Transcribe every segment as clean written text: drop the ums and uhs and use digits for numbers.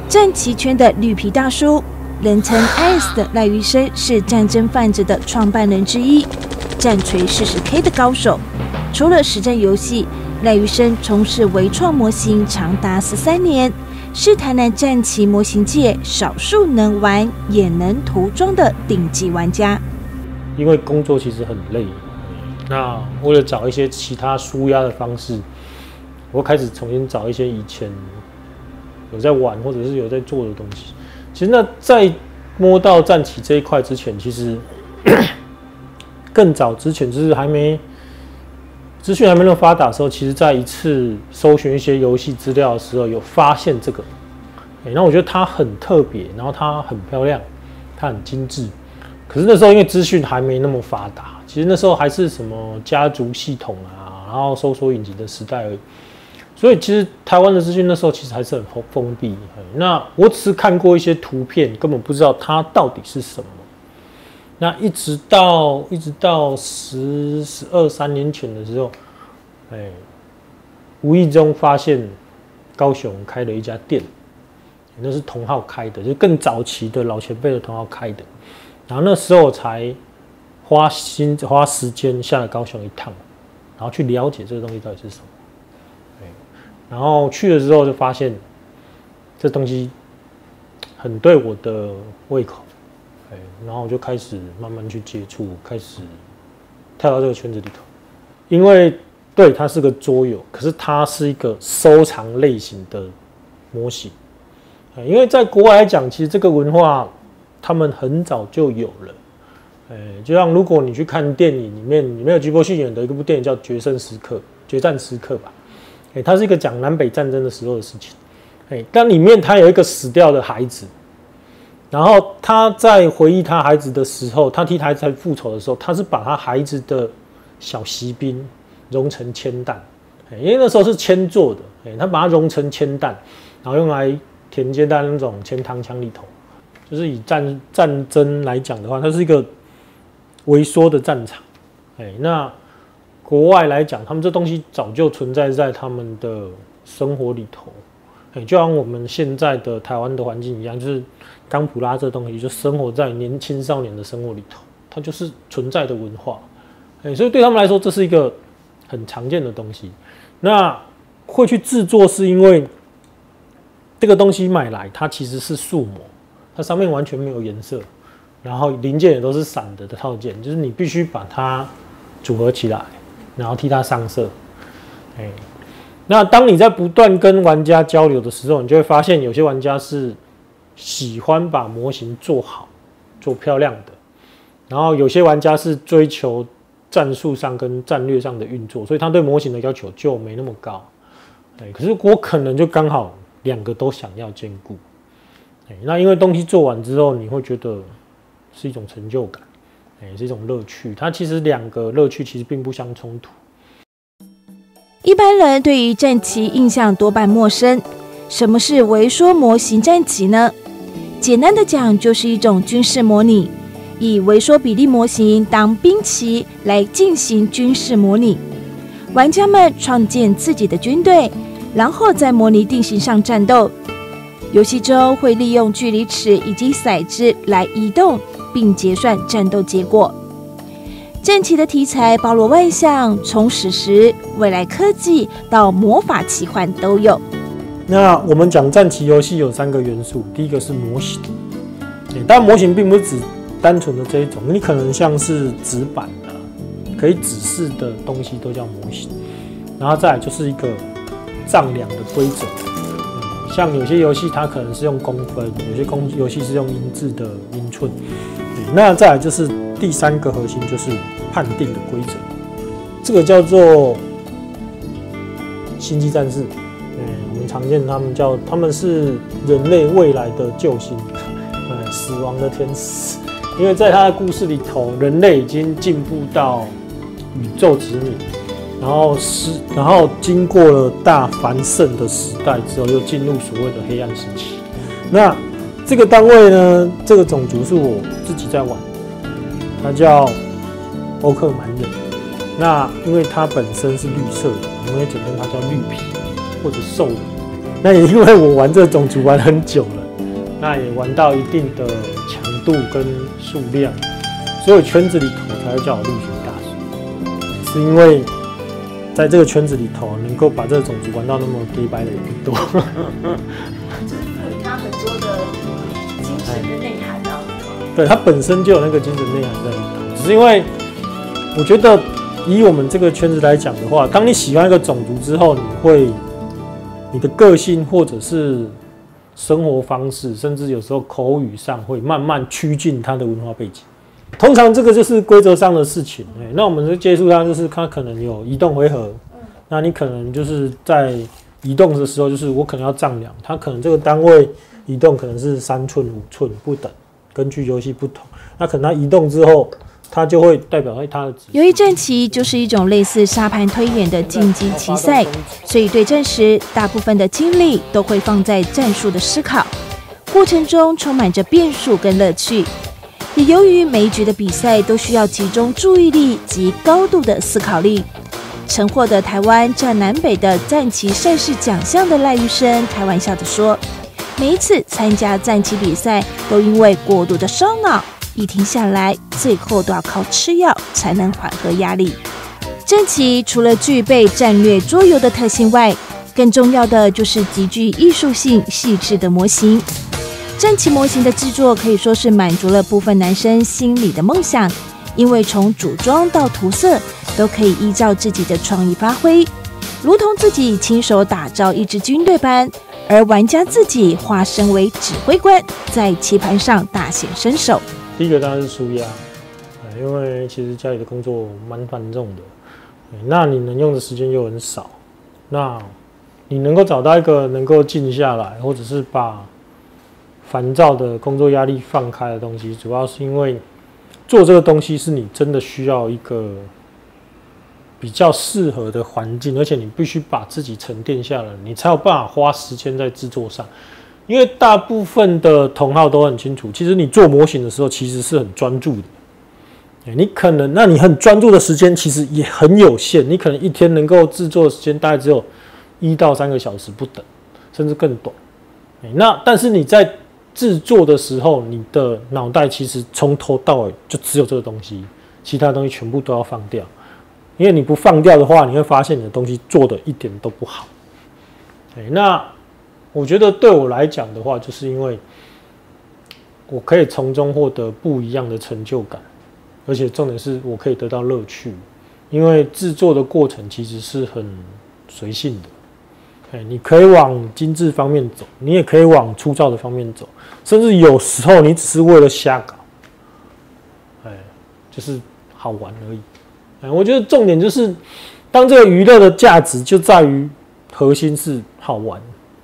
战棋圈的绿皮大叔，人称 IS 的赖余生是战争贩子的创办人之一，战锤40K 的高手。除了实战游戏，赖余生从事微创模型长达13年，是台南战棋模型界少数能玩也能涂装的顶级玩家。因为工作其实很累，那为了找一些其他抒压的方式，我开始重新找一些以前有在玩或者是有在做的东西。其实那在摸到战棋这一块之前，其实更早之前就是资讯还没那么发达的时候，其实在一次搜寻一些游戏资料的时候，有发现这个，然后我觉得它很特别，然后它很漂亮，它很精致。可是那时候因为资讯还没那么发达，其实那时候还是什么家族系统啊，然后搜索引擎的时代而已。所以其实台湾的资讯那时候其实还是很封闭。那我只是看过一些图片，根本不知道它到底是什么。那一直到12、13年前的时候，无意中发现高雄开了一家店，那是同好开的，就是更早期的老前辈的同好开的。然后那时候我才花时间下了高雄一趟，然后去了解这个东西到底是什么。然后去的时候就发现这东西很对我的胃口。然后我就开始慢慢去接触，开始跳到这个圈子里头。因为对它是个桌游，可是它是一个收藏类型的模型。因为在国外来讲，其实这个文化他们很早就有了。就像如果你去看电影里面有吉伯逊演的一部电影叫《决战时刻》吧。它是一个讲南北战争的时候的事情。但里面他有一个死掉的孩子。然后他在回忆他孩子的时候，他替孩子复仇的时候，他是把他孩子的小锡兵熔成铅弹，因为那时候是铅做的，他把它熔成铅弹，然后用来填接在那种铅膛枪里头。就是以战争来讲的话，它是一个微缩的战场。那国外来讲，他们这东西早就存在在他们的生活里头。就像我们现在的台湾的环境一样，就是钢普拉这东西就生活在青少年的生活里头，它就是存在的文化。所以对他们来说，这是一个很常见的东西。那会去制作，是因为这个东西买来，它其实是塑模，它上面完全没有颜色，然后零件也都是散的套件，就是你必须把它组合起来，然后替它上色。那当你在不断跟玩家交流的时候，你就会发现有些玩家是喜欢把模型做好、做漂亮的，然后有些玩家是追求战术上跟战略上的运作，所以他对模型的要求就没那么高。可是我可能就刚好两个都想要兼顾。那因为东西做完之后，你会觉得是一种成就感，是一种乐趣。它其实两个乐趣其实并不相冲突。一般人对于战棋印象多半陌生。什么是微缩模型战棋呢？简单的讲，就是一种军事模拟，以微缩比例模型当兵棋来进行军事模拟。玩家们创建自己的军队，然后在模拟地形上战斗。游戏中会利用距离尺以及骰子来移动，并结算战斗结果。战棋的题材包罗万象，从史实、未来科技到魔法奇幻都有。那我们讲战棋游戏有3个元素，第一个是模型，当然模型并不是指单纯的这一种，你可能像是纸板的、可以指示的东西都叫模型。然后再来就是一个丈量的规则，像有些游戏它可能是用公分，有些游戏是用英制的英寸。那再来就是第3个核心，就是判定的规则，这个叫做星际战士。我们常见他们是人类未来的救星，死亡的天使。因为在他的故事里头，人类已经进步到宇宙殖民，然后经过了大繁盛的时代之后，又进入所谓的黑暗时期。那这个单位呢，这个种族是我自己在玩，它叫欧克蛮人。那因为它本身是绿色的，我们会简称它叫绿皮或者兽人。那也因为我玩这个种族玩很久了，那也玩到一定的强度跟数量，所以圈子里头才会叫我陆巡大叔，是因为在这个圈子里头能够把这个种族玩到那么黑白的人不多。就是它很多的精神的内涵啊。对，它本身就有那个精神内涵在里头，只是因为我觉得以我们这个圈子来讲的话，当你喜欢一个种族之后，你的个性或者是生活方式，甚至有时候口语上会慢慢趋近他的文化背景。通常这个就是规则上的事情。那我们就接触它，就是它可能有移动回合，那你可能就是在移动的时候，就是我可能要丈量，它可能这个单位移动可能是3寸、5寸不等，根据游戏不同。那可能它移动之后，它就会代表它的。由于战棋就是一种类似沙盘推演的竞技棋赛，所以对战时大部分的精力都会放在战术的思考，过程中充满着变数跟乐趣。也由于每一局的比赛都需要集中注意力及高度的思考力，曾获得台湾占南北的战棋赛事奖项的赖玉生开玩笑地说，每一次参加战棋比赛都因为过度的烧脑，一停下来最后都要靠吃药才能缓和压力。战棋除了具备战略桌游的特性外，更重要的就是极具艺术性细致的模型。战棋模型的制作可以说是满足了部分男生心里的梦想，因为从组装到涂色都可以依照自己的创意发挥，如同自己亲手打造一支军队般，而玩家自己化身为指挥官，在棋盘上大显身手。第一个当然是舒压，因为其实家里的工作蛮繁重的，那你能用的时间又很少，那你能够找到一个能够静下来，或者是把烦躁的工作压力放开的东西，主要是因为做这个东西是你真的需要一个比较适合的环境，而且你必须把自己沉淀下来，你才有办法花时间在制作上。因为大部分的同好都很清楚，其实你做模型的时候其实是很专注的。你可能，那你很专注的时间其实也很有限，你可能一天能够制作的时间大概只有1到3个小时不等，甚至更短。那但是你在制作的时候，你的脑袋其实从头到尾就只有这个东西，其他东西全部都要放掉。因为你不放掉的话，你会发现你的东西做的一点都不好。那我觉得对我来讲的话，就是因为我可以从中获得不一样的成就感，而且重点是我可以得到乐趣。因为制作的过程其实是很随性的。你可以往精致方面走，你也可以往粗糙的方面走，甚至有时候你只是为了瞎搞，就是好玩而已。我觉得重点就是，当这个娱乐的价值就在于核心是好玩。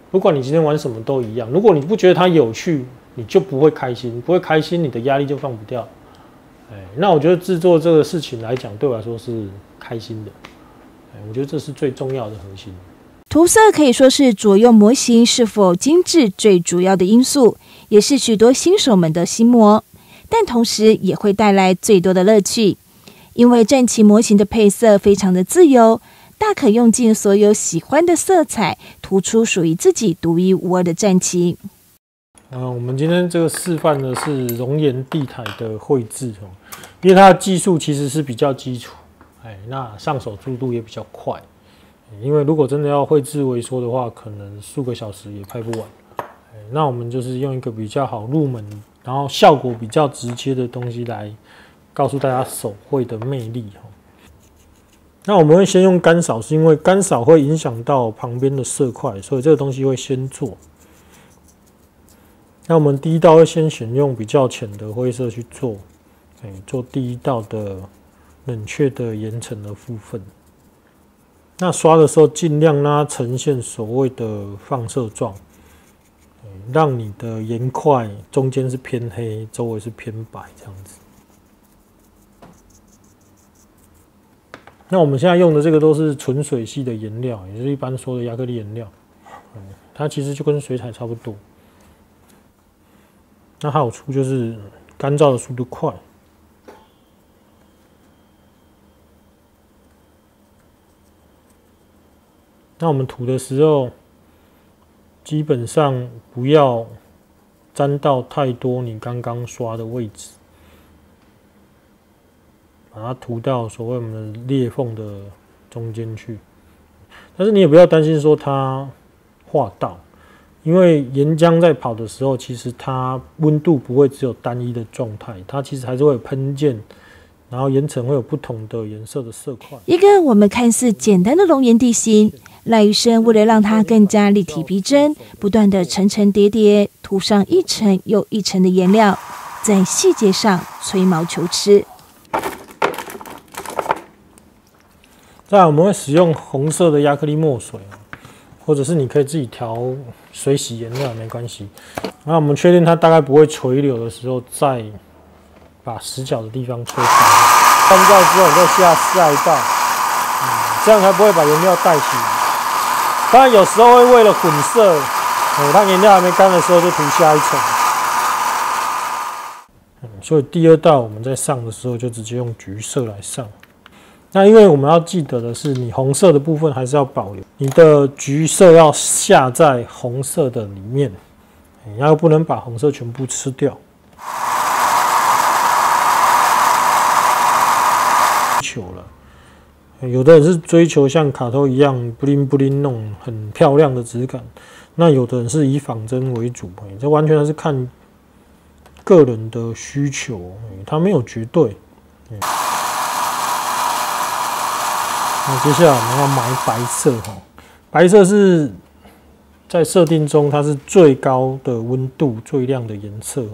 不管你今天玩什么都一样，如果你不觉得它有趣，你就不会开心，不会开心，你的压力就放不掉。那我觉得制作这个事情来讲，对我来说是开心的。我觉得这是最重要的核心。涂色可以说是左右模型是否精致最主要的因素，也是许多新手们的心魔，但同时也会带来最多的乐趣。因为战棋模型的配色非常的自由，大可用尽所有喜欢的色彩，涂出属于自己独一无二的战棋。我们今天这个示范的是熔岩地台的绘制，因为它的技术其实是比较基础，那上手速度也比较快。因为如果真的要绘制微缩的话，可能数个小时也拍不完。那我们就是用一个比较好入门，然后效果比较直接的东西来告诉大家手绘的魅力。那我们会先用干扫，是因为干扫会影响到旁边的色块，所以这个东西会先做。那我们第一道会先选用比较浅的灰色去做，做第一道的冷却的岩层的部分。那刷的时候尽量让它呈现所谓的放射状，让你的岩块中间是偏黑，周围是偏白这样子。那我们现在用的这个都是纯水系的颜料，也就是一般说的亚克力颜料，它其实就跟水彩差不多。那好处就是干燥的速度快。那我们涂的时候，基本上不要沾到太多你刚刚刷的位置，把它涂到所谓我们的裂缝的中间去。但是你也不要担心说它化到，因为岩浆在跑的时候，其实它温度不会只有单一的状态，它其实还是会有喷溅，然后岩层会有不同的颜色的色块。一个我们看似简单的熔岩地形，赖医生为了让它更加立体逼真，不断的层层叠叠涂上一层又一层的颜料，在细节上吹毛求疵。再来，我们会使用红色的亚克力墨水，或者是你可以自己调水洗颜料没关系。然后我们确定它大概不会垂流的时候，再把死角的地方吹干。干燥之后，你再下一道，这样才不会把颜料带起来。当然有时候会为了混色，当颜料还没干的时候就涂下一层。所以第二道我们在上的时候就直接用橘色来上。那因为我们要记得的是，你红色的部分还是要保留，你的橘色要下在红色的里面，然后不能把红色全部吃掉。求了，有的人是追求像卡通一样布灵布灵那种很漂亮的质感，那有的人是以仿真为主，这完全还是看个人的需求，它没有绝对。那接下来我们要埋白色，白色是在设定中它是最高的温度、最亮的颜色，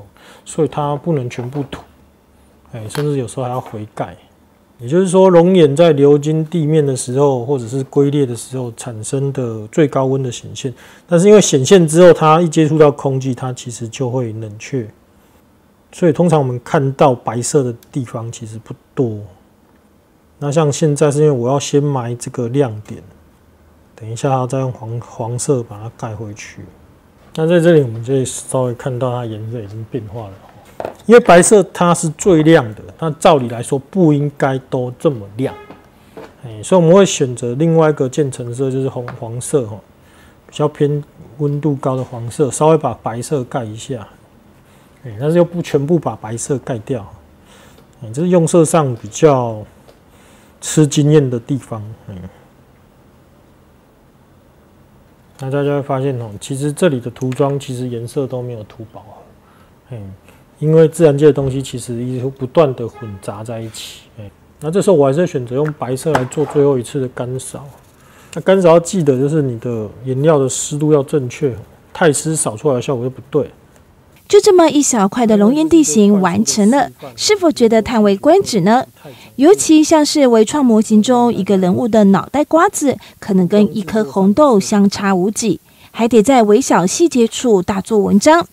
所以它不能全部涂，甚至有时候还要回盖。也就是说，熔岩在流经地面的时候，或者是龟裂的时候产生的最高温的显现，但是因为显现之后，它一接触到空气，它其实就会冷却，所以通常我们看到白色的地方其实不多。那像现在是因为我要先埋这个亮点，等一下再用黄色把它盖回去。那在这里我们就稍微看到它颜色已经变化了，因为白色它是最亮的，那照理来说不应该都这么亮，所以我们会选择另外一个渐层色，就是黄色，比较偏温度高的黄色，稍微把白色盖一下，但是又不全部把白色盖掉，这是用色上比较吃经验的地方。那大家会发现其实这里的涂装其实颜色都没有涂饱，因为自然界的东西其实一直不断的混杂在一起。那这时候我还是选择用白色来做最后一次的干扫。那干扫要记得就是你的颜料的湿度要正确，太湿扫出来的效果就不对。就这么一小块的熔岩地形完成了，是否觉得叹为观止呢？尤其像是微创模型中一个人物的脑袋瓜子，可能跟一颗红豆相差无几，还得在微小细节处大做文章，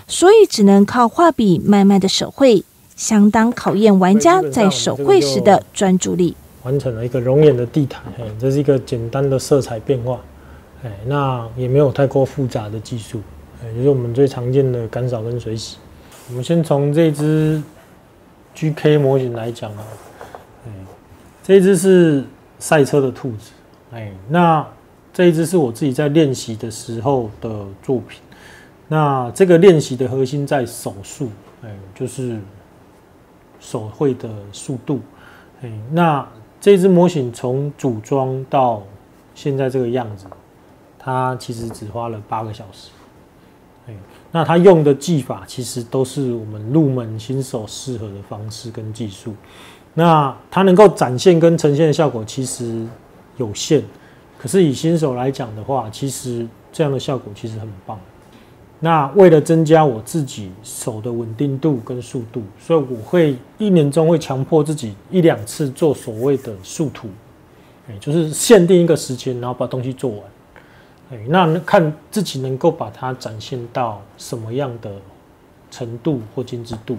所以只能靠画笔慢慢的手绘，相当考验玩家在手绘时的专注力。完成了一个熔岩的地毯，这是一个简单的色彩变化，那也没有太过复杂的技术。就是我们最常见的干扫跟水洗。我们先从这只 GK 模型来讲啊，这一只是赛车的兔子，那这一只是我自己在练习的时候的作品。那这个练习的核心在手速，就是手绘的速度。那这只模型从组装到现在这个样子，它其实只花了8个小时。那它用的技法其实都是我们入门新手适合的方式跟技术。那它能够展现跟呈现的效果其实有限，可是以新手来讲的话，其实这样的效果其实很棒。那为了增加我自己手的稳定度跟速度，所以我会1年中会强迫自己1、2次做所谓的速涂，就是限定一个时间，然后把东西做完。那看自己能够把它展现到什么样的程度或精致度。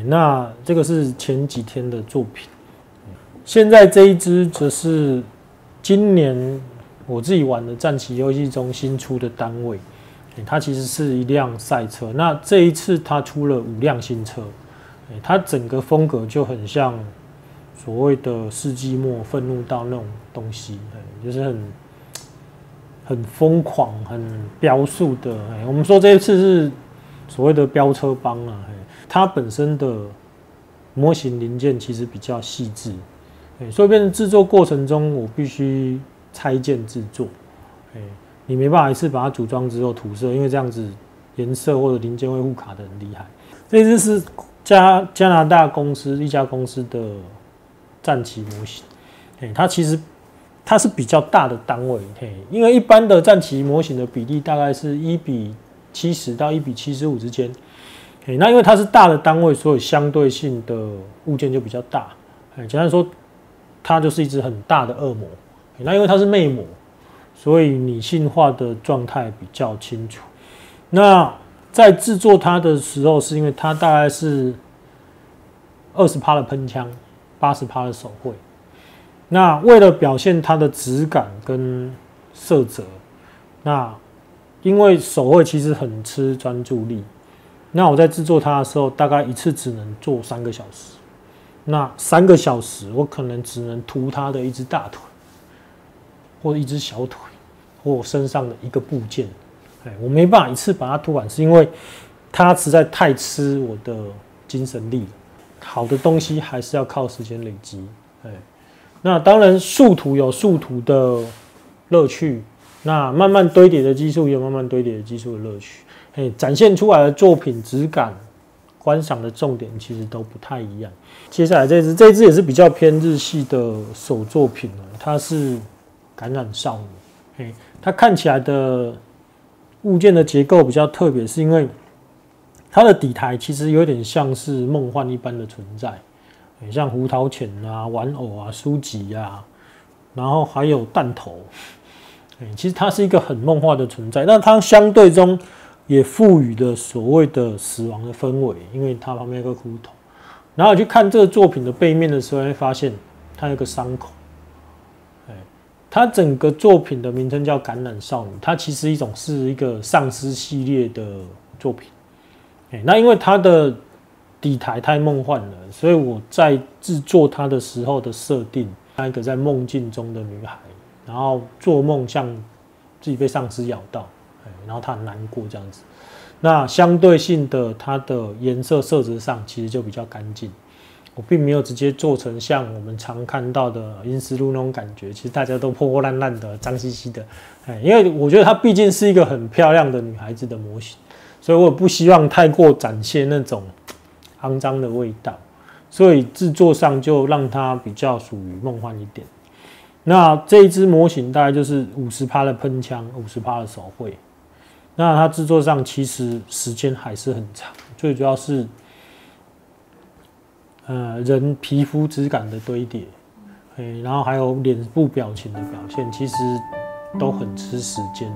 那这个是前几天的作品。现在这一支则是今年我自己玩的战棋游戏中新出的单位，它其实是一辆赛车。那这一次它出了5辆新车，它整个风格就很像所谓的世纪末愤怒到那种东西，就是很疯狂、很飙速的。我们说这一次是所谓的飙车帮啊，它本身的模型零件其实比较细致，所以变成制作过程中我必须拆件制作，你没办法一次把它组装之后涂色，因为这样子颜色或者零件会互卡得很厉害。这只是加拿大一家公司的战旗模型，它其实它是比较大的单位，因为一般的战旗模型的比例大概是1:70到1:75之间，那因为它是大的单位，所以相对性的物件就比较大，简单说，它就是一只很大的恶魔，那因为它是魅魔，所以拟性化的状态比较清楚。那在制作它的时候，是因为它大概是20%的喷枪，80%的手绘。那为了表现它的质感跟色泽，那因为手绘其实很吃专注力，那我在制作它的时候，大概一次只能做3个小时。那3个小时，我可能只能涂它的一只大腿，或者一只小腿，或我身上的一个部件。我没办法一次把它涂完，是因为它实在太吃我的精神力了。好的东西还是要靠时间累积。那当然速涂有速涂的乐趣，那慢慢堆叠的技术也有慢慢堆叠的技术的乐趣。展现出来的作品质感、观赏的重点其实都不太一样。接下来这只也是比较偏日系的手作品，它是感染少女。它看起来的物件的结构比较特别，是因为它的底台其实有点像是梦幻一般的存在，像胡桃钳啊、玩偶啊、书籍啊，然后还有弹头。其实它是一个很梦幻的存在，但它相对中也赋予了所谓的死亡的氛围，因为它旁边有个骷头。然后你去看这个作品的背面的时候，会发现它有个伤口。它整个作品的名称叫《感染少女》，它其实是一个丧尸系列的作品。那因为它的底台太梦幻了，所以我在制作它的时候的设定，那一个在梦境中的女孩，然后做梦像自己被丧尸咬到，然后她很难过这样子。那相对性的，它的颜色色泽上其实就比较干净。我并没有直接做成像我们常看到的阴尸路那种感觉，其实大家都破破烂烂的、脏兮兮的。因为我觉得它毕竟是一个很漂亮的女孩子的模型，所以我也不希望太过展现那种肮脏的味道，所以制作上就让它比较属于梦幻一点。那这一只模型大概就是50%的喷枪，50%的手绘。那它制作上其实时间还是很长，最主要是人皮肤质感的堆叠，然后还有脸部表情的表现，其实都很吃时间。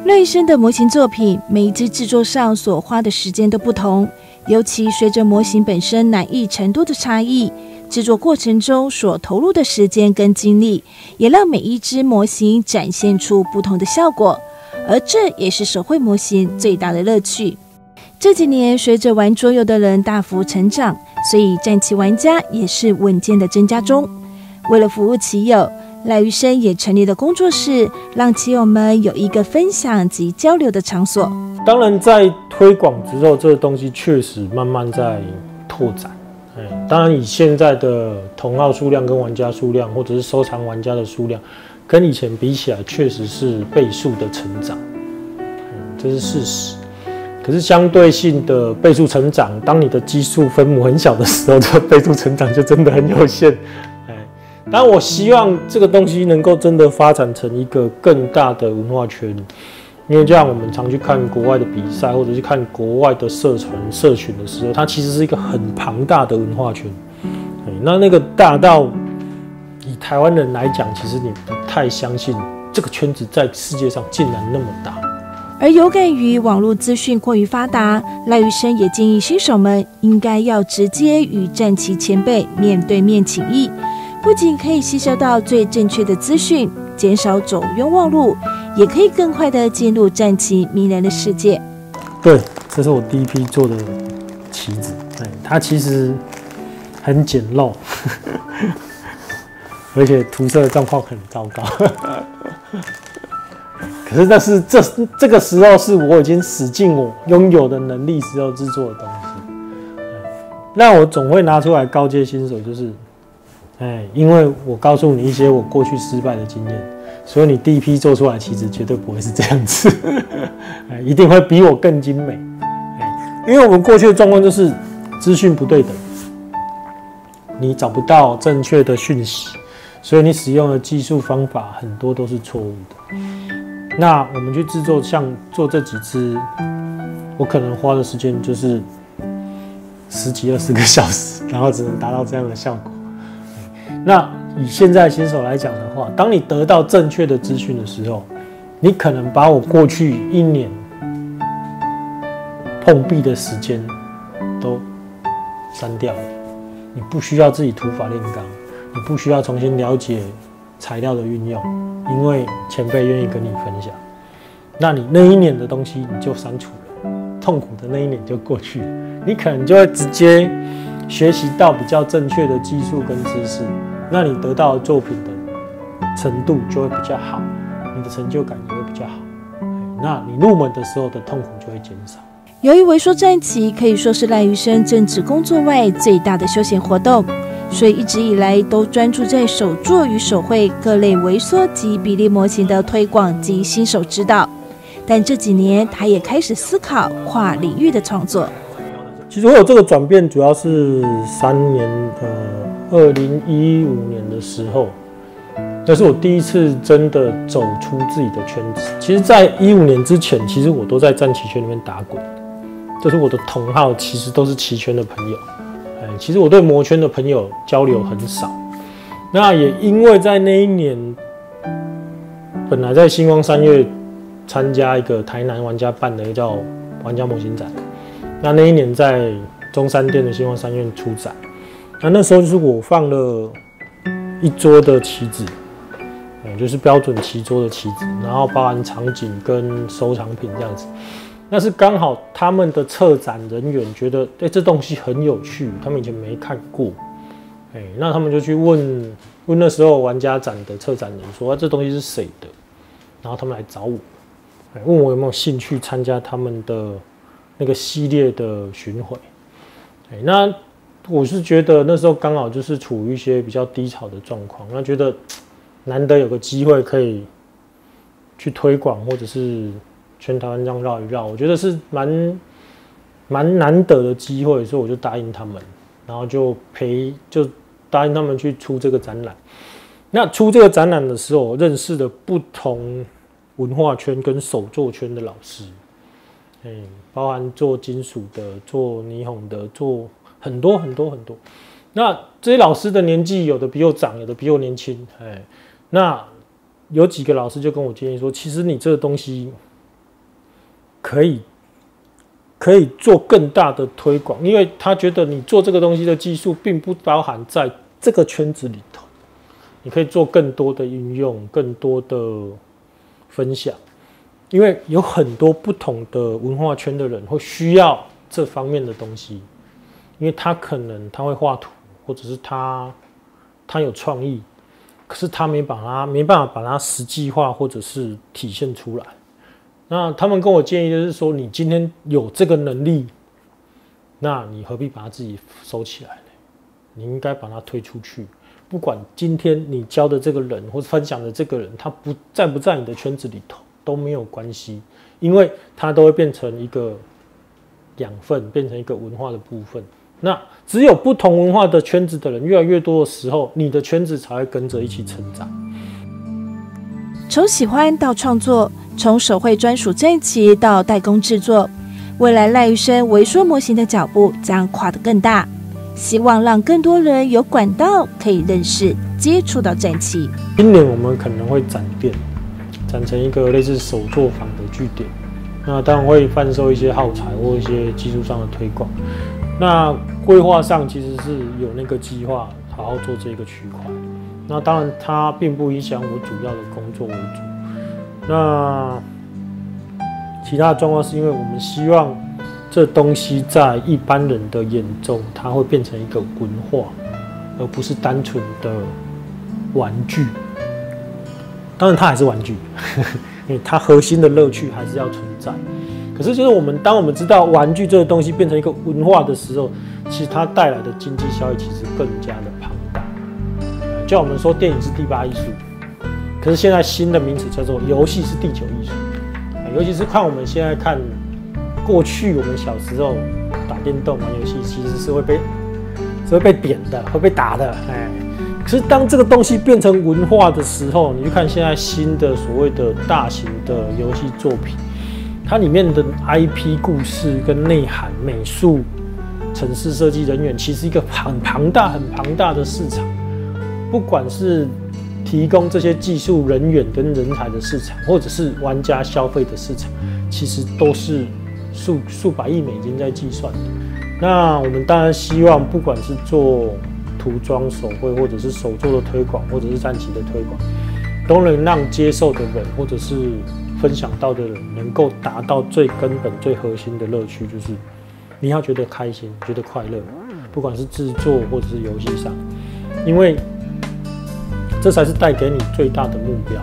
赖医生的模型作品，每一只制作上所花的时间都不同，尤其随着模型本身难易程度的差异，制作过程中所投入的时间跟精力，也让每一只模型展现出不同的效果。而这也是手绘模型最大的乐趣。这几年，随着玩桌游的人大幅成长，所以战棋玩家也是稳健的增加中。为了服务棋友，赖余生也成立了工作室，让棋友们有一个分享及交流的场所。当然，在推广之后，这个东西确实慢慢在拓展。当然，以现在的同好数量跟玩家数量，或者是收藏玩家的数量，跟以前比起来，确实是倍数的成长，这是事实。可是相对性的倍数成长，当你的基数分母很小的时候，这倍数成长就真的很有限。当然，我希望这个东西能够真的发展成一个更大的文化圈，因为这样我们常去看国外的比赛，或者去看国外的社群的时候，它其实是一个很庞大的文化圈。那个大到以台湾人来讲，其实你不太相信这个圈子在世界上竟然那么大。而有感于网络资讯过于发达，赖余生也建议新手们应该要直接与战棋前辈面对面请益，不仅可以吸收到最正确的资讯，减少走冤枉路，也可以更快的进入战棋迷人的世界。对，这是我第一批做的棋子，它其实很简陋，而且涂色的状况很糟糕。可是这个时候是我已经使尽我拥有的能力时候制作的东西。那我总会拿出来告诫新手，就是，因为我告诉你一些我过去失败的经验，所以你第一批做出来其实绝对不会是这样子，一定会比我更精美。因为我们过去的状况就是资讯不对等，你找不到正确的讯息，所以你使用的技术方法很多都是错误的。那我们去制作，像做这几支，我可能花的时间就是10几20个小时，然后只能达到这样的效果。那以现在新手来讲的话，当你得到正确的资讯的时候，你可能把我过去1年碰壁的时间都删掉了，你不需要自己土法炼钢，你不需要重新了解材料的运用。因为前辈愿意跟你分享，那你那1年的东西你就删除了，痛苦的那1年就过去了，你可能就会直接学习到比较正确的技术跟知识，那你得到的作品的程度就会比较好，你的成就感也会比较好，那你入门的时候的痛苦就会减少。由于微缩战棋可以说是赖余生正职工作外最大的休闲活动，所以一直以来都专注在手作与手绘各类微缩及比例模型的推广及新手指导。但这几年，他也开始思考跨领域的创作。其实我有这个转变，主要是2015年的时候，那是我第一次真的走出自己的圈子。其实，在15年之前，其实我都在战棋圈里面打滚，就是我的同好其实都是棋圈的朋友。其实我对魔圈的朋友交流很少，那也因为在那一年，本来在星光3月参加一个台南玩家办的一个叫玩家模型展，那一年在中山店的星光3月出展，那时候就是我放了1桌的棋子，就是标准棋桌的棋子，然后包含场景跟收藏品这样子。那是刚好他们的策展人员觉得，这东西很有趣，他们以前没看过，那他们就去问那时候玩家展的策展人说，这东西是谁的？然后他们来找我，问我有没有兴趣参加他们的那个系列的巡回。那我是觉得那时候刚好就是处于一些比较低潮的状况，那觉得难得有个机会可以去推广，或者是全台湾这样绕一绕，我觉得是蛮难得的机会，所以我就答应他们，然后就答应他们去出这个展览。那出这个展览的时候，我认识了不同文化圈跟手作圈的老师，包含做金属的、做霓虹的、做很多。那这些老师的年纪有的比我长，有的比我年轻，那有几个老师就跟我建议说，其实你这个东西可以做更大的推广，因为他觉得你做这个东西的技术并不包含在这个圈子里头，你可以做更多的运用，更多的分享，因为有很多不同的文化圈的人会需要这方面的东西，因为他可能他会画图，或者是他有创意，可是他没办法把它实际化或者是体现出来。那他们跟我建议就是说，你今天有这个能力，那你何必把它自己收起来呢？你应该把它推出去。不管今天你教的这个人或者分享的这个人，他不在你的圈子里头都没有关系，因为他都会变成一个养分，变成一个文化的部分。那只有不同文化的圈子的人越来越多的时候，你的圈子才会跟着一起成长。从喜欢到创作，从手绘专属战棋到代工制作，未来赖余生微缩模型的脚步将跨得更大，希望让更多人有管道可以认识、接触到战棋。今年我们可能会展店，展成一个类似手作坊的据点。那当然会贩售一些耗材或一些技术上的推广。那规划上其实是有那个计划，好好做这个区块。那当然，它并不影响我主要的工作为主。那其他的状况是因为我们希望这东西在一般人的眼中，它会变成一个文化，而不是单纯的玩具。当然，它还是玩具，因为它核心的乐趣还是要存在。可是就是当我们知道玩具这个东西变成一个文化的时候，其实它带来的经济效益其实更加的庞大。就像我们说电影是第8艺术，可是现在新的名词叫做游戏是第9艺术。尤其是看我们现在看过去我们小时候打电动玩游戏，其实是会被点的，会被打的。可是当这个东西变成文化的时候，你去看现在新的所谓的大型的游戏作品，它里面的 IP 故事跟内涵、美术、程式设计人员，其实一个很庞大的市场。不管是提供这些技术人员跟人才的市场，或者是玩家消费的市场，其实都是数百亿美金在计算的。那我们当然希望，不管是做涂装手绘，或者是手作的推广，或者是战旗的推广，都能让接受的人或者是分享到的人，能够达到最根本、最核心的乐趣，就是你要觉得开心、觉得快乐，不管是制作或者是游戏上，因为这才是带给你最大的目标。